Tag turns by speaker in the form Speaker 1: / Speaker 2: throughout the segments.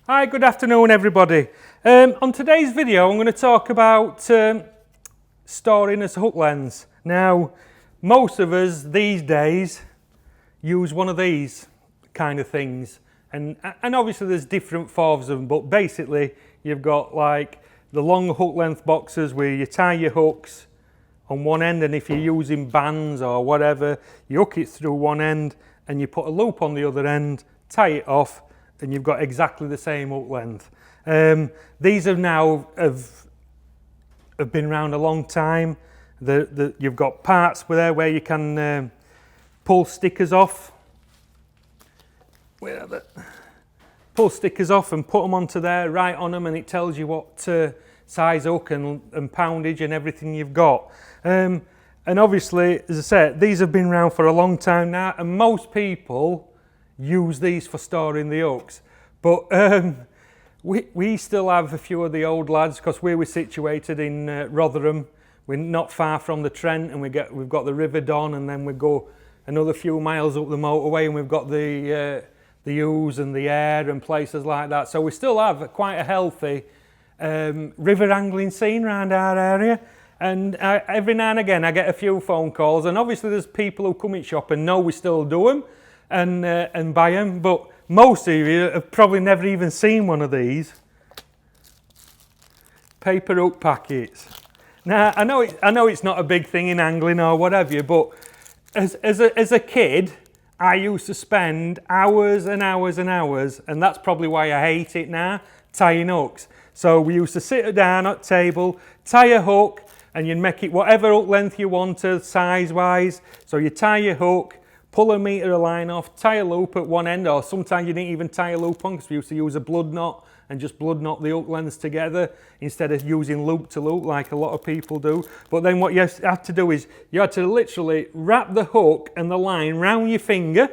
Speaker 1: Hi, good afternoon everybody. On today's video I'm going to talk about storing as hook lengths. Now, most of us these days use one of these kind of things, and obviously there's different forms of them, but basically you've got like the long hook length boxes where you tie your hooks on one end, and if you're using bands or whatever, you hook it through one end and you put a loop on the other end, tie it off, and you've got exactly the same hook length. These have now have been around a long time. You've got parts there where you can pull stickers off. Where are they? Pull stickers off and put them onto there, write on them, and it tells you what size hook and poundage and everything you've got. And obviously, as I said, these have been around for a long time now, and most people use these for storing the hooks, but we still have a few of the old lads, because we were situated in Rotherham. We're not far from the Trent, and we've got the River Don, and then we go another few miles up the motorway and we've got the Ouse and the Air and places like that. So we still have quite a healthy river angling scene around our area, and every now and again I get a few phone calls, and obviously there's people who come in shop and know we still do them and buy them, but most of you have probably never even seen one of these paper hook packets. Now I know it's not a big thing in angling or whatever, but as a kid I used to spend hours and hours and hours, and that's probably why I hate it now, tying hooks. So we used to sit down at the table, tie a hook, and you'd make it whatever hook length you wanted size wise. So you tie your hook, pull a metre of line off, tie a loop at one end, or sometimes you didn't even tie a loop on, because we used to use a blood knot and just blood knot the hook lengths together instead of using loop to loop like a lot of people do. But then what you had to do is you had to literally wrap the hook and the line round your finger,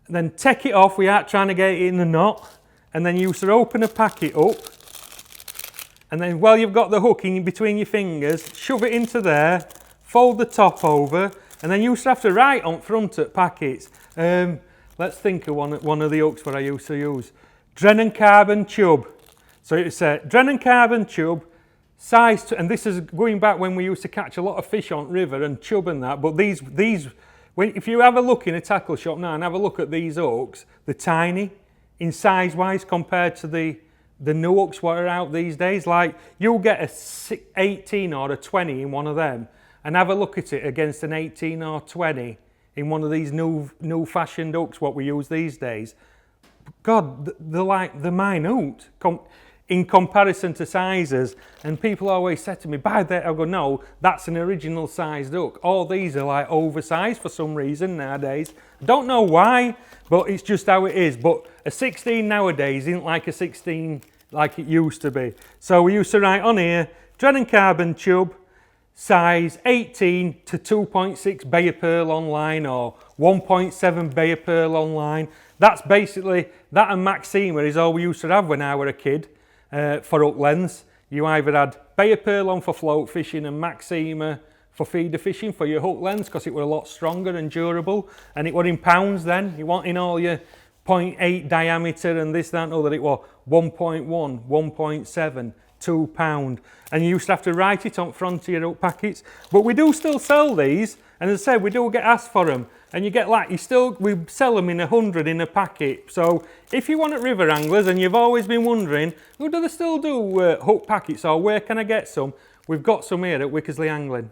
Speaker 1: and then take it off without trying to get it in the knot, and then you used to open a packet up, and then while you've got the hook in between your fingers, shove it into there, fold the top over, and then you used to have to write on front at packets. Let's think of one of the hooks what I used to use. Drennan carbon tube. So it's a Drennan carbon tube, size, and this is going back when we used to catch a lot of fish on river and chub and that, but these if you have a look in a tackle shop now and have a look at these hooks, they're tiny in size wise compared to the new hooks what are out these days. Like you'll get a 18 or a 20 in one of them, and have a look at it against an 18 or 20 in one of these new fashioned hooks what we use these days. God, they're minute in comparison to sizes, and people always say to me, buy that. I go, no, that's an original sized hook. All these are like oversized for some reason nowadays. I don't know why, but it's just how it is. But a 16 nowadays isn't like a 16 like it used to be. So we used to write on here, Drennan carbon tube, size 18 to 2.6 Bay of Pearl online, or 1.7 Bay of Pearl online. That's basically, that and Maxima is all we used to have when I were a kid for hook lengths. You either had Bay of Pearl on for float fishing and Maxima for feeder fishing for your hook lengths, because it were a lot stronger and durable, and it were in pounds then. You want in all your 0.8 diameter and this, that and other, it was 1.1, 1.7, 2 pound, and you used to have to write it on front of your hook packets. But we do still sell these, and as I said, we do get asked for them, and you get like, we sell them in 100 in a packet. So if you want at river anglers and you've always been wondering, do they still do hook packets, or where can I get some? We've got some here at Wickersley Angling.